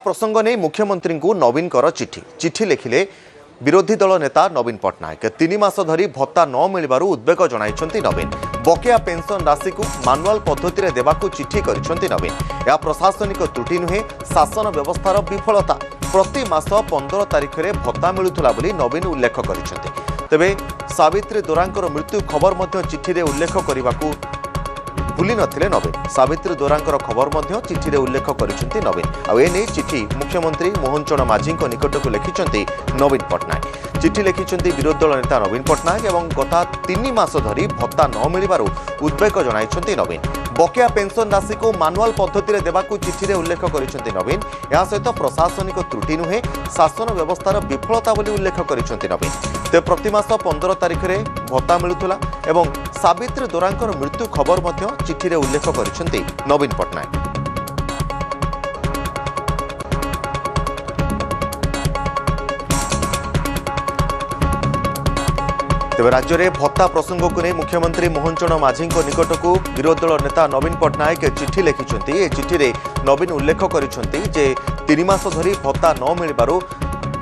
प्रसंग नहीं मुख्यमंत्री को नवीन कर चिठी चिठी लिखिले विरोधी दल नेता नवीन पट्टनायक 3 मास धरी भत्ता न मिलबारु उद्वेग जणाइछन्ति नवीन बकेया पेंशन राशि को मानुआल पद्धति रे देबाकू चिठी करिछन्ति नवीन या प्रशासनिक त्रुटि नुहे शासन व्यवस्थार विफलता प्रति मास 15 तारिख रे भत्ता मिलुथला बोली नवीन उल्लेख करिछन्ति तेबे सावित्री दोरांकर मृत्यु खबर मध्य चिठी रे उल्लेख करिबाकू भूली नथिले नवीन सावित्री दोरांकर खबर मध्य चिठी रे उल्लेख करिसेंती नवीन आ एने चिठी मुख्यमंत्री मोहन चरण माझी निकट को लिखिसेंती नवीन पट्टनायक चिठी लिखिसेंती विरोधी दल नेता नवीन पट्टनायक एवं गता 3 मास धरी भत्ता न मिलिबारु उद्वेग जणाइसेंती नवीन बकेया पेंशन राशि को मानुआल पद्धति रे देबाकू चिठी रे उल्लेख करिसेंती नवीन या सहित प्रशासनिक त्रुटि नुहे शासन व्यवस्थार विफलता बोली उल्लेख करिसेंती नवीन ते प्रति मास 15 तारिख रे भत्ता मिलुथला एवं सावित्री दोरांकर मृत्यु खबर मध्य चिठी रे उल्लेख करिसेंती नवीन पट्टनायक तेरे राज्य में भत्ता प्रसंग को नहीं मुख्यमंत्री मोहन चरण माझी निकट को विरोधी दल नेता नवीन पट्टनायक चिठी लिखिं ए चिठी रे नवीन उल्लेख करिसेंती जे 3 मास धरी भत्ता न मिलबारु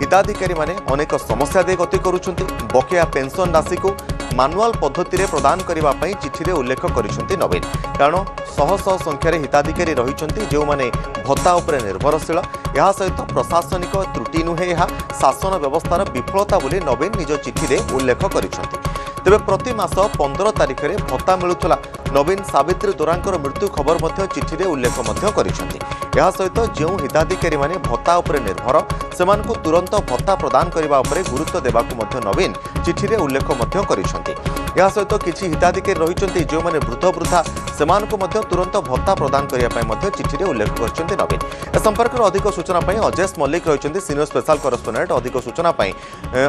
हिताधिकारी माने अनेक समस्या दे गति करुछंती बकेया पेंशन राशि को मानुआल पद्धति रे प्रदान करबा पई चिठी रे उल्लेख करिसेंती नवीन कारण शह शह संख्यार हिताधिकारी रहिसेंती जो माने भत्ता उपरे निर्भरशील यह सहित प्रशासनिक त्रुटि नुहे यह शासन व्यवस्थार विफलता बोली नवीन निज चिठी रे उल्लेख करिसेंती तेबे प्रति मास 15 तारिख रे भत्ता मिलुथला नवीन सावित्री दोरांकर मृत्यु खबर मध्य चिठी रे उल्लेख मध्य करिसेंती यह सहित जो हिताधिकारी माने भत्ता उपरे निर्भर सेमानकु तुरंत भत्ता प्रदान करबा उपरे गुरुत्व देबाकू मध्य नवीन चिठी रे उल्लेख मध्य करिसेंती यह सहित किछि हिताधिकारी रहिसेंती जो माने वृद्ध वृद्धा सेमानकु मध्य तुरंत भत्ता प्रदान करिया पय मध्य चिठी रे उल्लेख करिसेंती नवीन ए संपर्क रे अधिक सूचना पय अजय मल्लिक रहिसेंती सीनियर स्पेशल करेस्पोंडेंट अधिक सूचना पय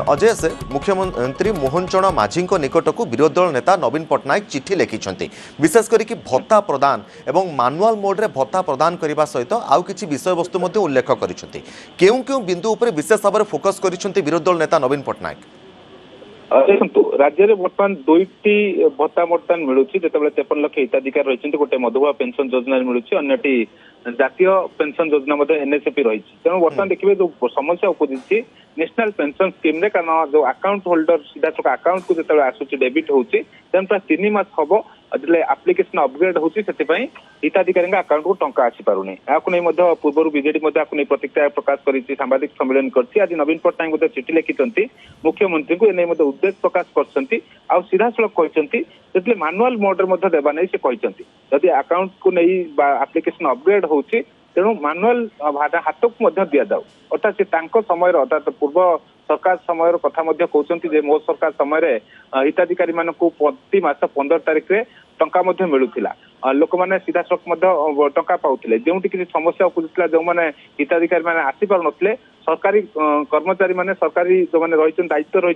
अजय से मुख्यमंत्री मोहन चरण माझी निकट को विरोधी दल नेता नवीन पट्टनायक चिठी लिखिं विशेष करी भत्ता प्रदान एवं मानुआल मोड रे भत्ता प्रदान करने सहित आउ किछि विषय वस्तु मध्य उल्लेख करिसेंती केउ केउ बिंदु उपरे विशेष भाव फोकस करिसेंती विरोधी दल नेता नवीन पट्टनायक देखो राज्य में बर्तमान 2टी भत्ता बर्तमान मिलूँ जो 53 लाख हिताधिकारी रही गोटे मधुबा पेंशन योजना मिलूँ अन्यटी जातीय पेंशन योजना एनएसएपी रही तेणु बर्तमान देखिए जो समस्या उपजी नेशनल पेंशन स्कीम रे कारण जो अकाउंट होल्डर सीधा सक अकाउंट को जो आसूची डेबिट होती प्राय 3 मास हम जो आप्लिकेशन अपग्रेड होती हिताधिकारी अकाउंट को टंका आसी पारुनी नहीं पूर्व बीजेडी प्रतिक्रिया प्रकाश कर सांबादिक सम्मेलन कर आज नवीन पट्टनायक चिठी लिखिं मुख्यमंत्री को एने उद्वेग प्रकाश कर सीधा सड़क कहते मानुआल मोड रे देवा नहीं से कहते जदि अकाउंट को नहीं आप्लिकेशन अपग्रेड होती तेणु मानुआल हाथ को दि जाऊ अर्थात से समय अर्थात पूर्व सरकार समय कथा कहते मो सरकार समय हिताधिकारी मान प्रति मास 15 तारिख रे टंका मिलूला लोक मैंने सीधा सड़क टंका पाते जो किसी समस्या उपजुला जो मैंने हिताधिकारी मैंने आसी पार नथिले सरकारी कर्मचारी माने सरकारी जो मैंने रही दायित्व रही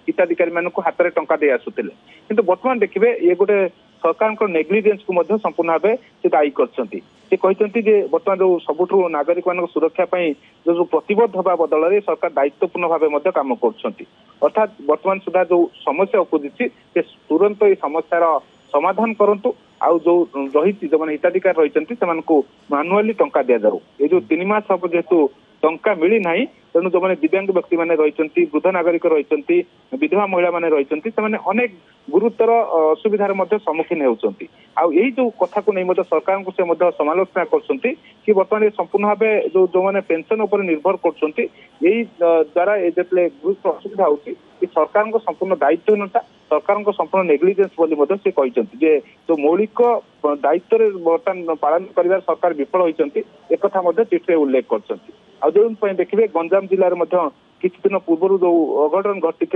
हिताधिकारी मान हाथ में टंका दे आसुले किंतु बर्तमान देखिए ये गोटे सरकार नेग्लिजेंस को संपूर्ण भाव से दायी करछंती से कहते बर्तमान जो सबुठू नागरिक मान सुरक्षा जो प्रतिबद्ध हवा बदल में सरकार दायित्वपूर्ण भाव काम अर्थात बर्तमान सुधा जो समस्या उपजी तुरंत ये समस्यार समाधान करंतु आउ जो रही जो मैंने हिताधिकारी रही मानुआली टंका दि जाऊ ये जो 3 मास हम जेहेतु टंका मिली ना तेणु जो मैंने दिव्यांग व्यक्ति मैंने रही वृद्ध नागरिक रही विधवा महिला मैंने रही अनेक गुरुतर असुविधार सम्मुखीन होती आई जो कथा को नहीं सरकार को से समालोचना कर बर्तमान ये संपूर्ण भाव जो जो मैंने पेंशन उपर निर्भर कर द्वारा जिते गुरुतर असुविधा होती सरकार को संपूर्ण दायित्वहीनता सरकार को संपूर्ण नेग्लिजेंस बोली से कहते जो मौलिक दायित्व बर्तमान पालन कर सरकार विफल होती एक चिठी उल्लेख कर देखिए गंजाम जिले में किसी दिन पूर्व जो अघटन घटी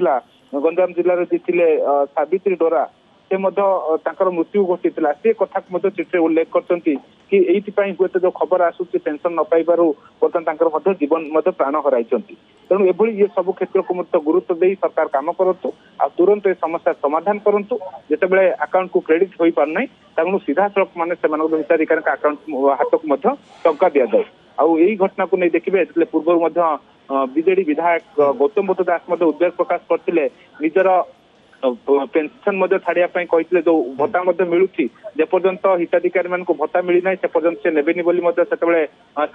गंजाम जिले थे सावित्री डोरा से मृत्यु घटी से कथा को चिठी उल्लेख करते हूँ जो खबर आसूसी पेंशन न पाई बर्तमान जीवन प्राण हराई तेणु एभली ये सब क्षेत्र को गुरुत्व दे सरकार काम करतु आ तुरंत ये समस्या समाधान करतु जिते अकाउंट को क्रेडिट हो पारना तेणु सीधा सड़क मान हिताधिकारी अकाउंट हाथ को टंका दि जाए आउ यही घटना को नहीं देखिए जिते पूर्व बीजेडी विधायक गौतम बुद्ध दास उद्वेग प्रकाश करते निजर पेंशन मध्य छाड़िया कहते जो भत्ता मध्य मिलूची जेपर्यंत हिताधिकारी मान भत्ता मिली ना से पर्यंत से नेबेनी बोली मध्य सेतेबेले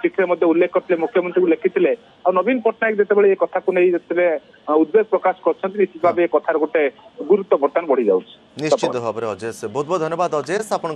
चिठी मध्य उल्लेख करते मुख्यमंत्री को लिखिथिले और नवीन पट्टनायक जेतेबेले ये कथा को नहीं जेतेबेले उद्वेग प्रकाश करछन्ति निश्चित भाव ये कथार गोटे गुरुत्व बर्तमान बढ़ी जाउछ। निश्चित भाव अजय बहुत बहुत धन्यवाद अजय आपन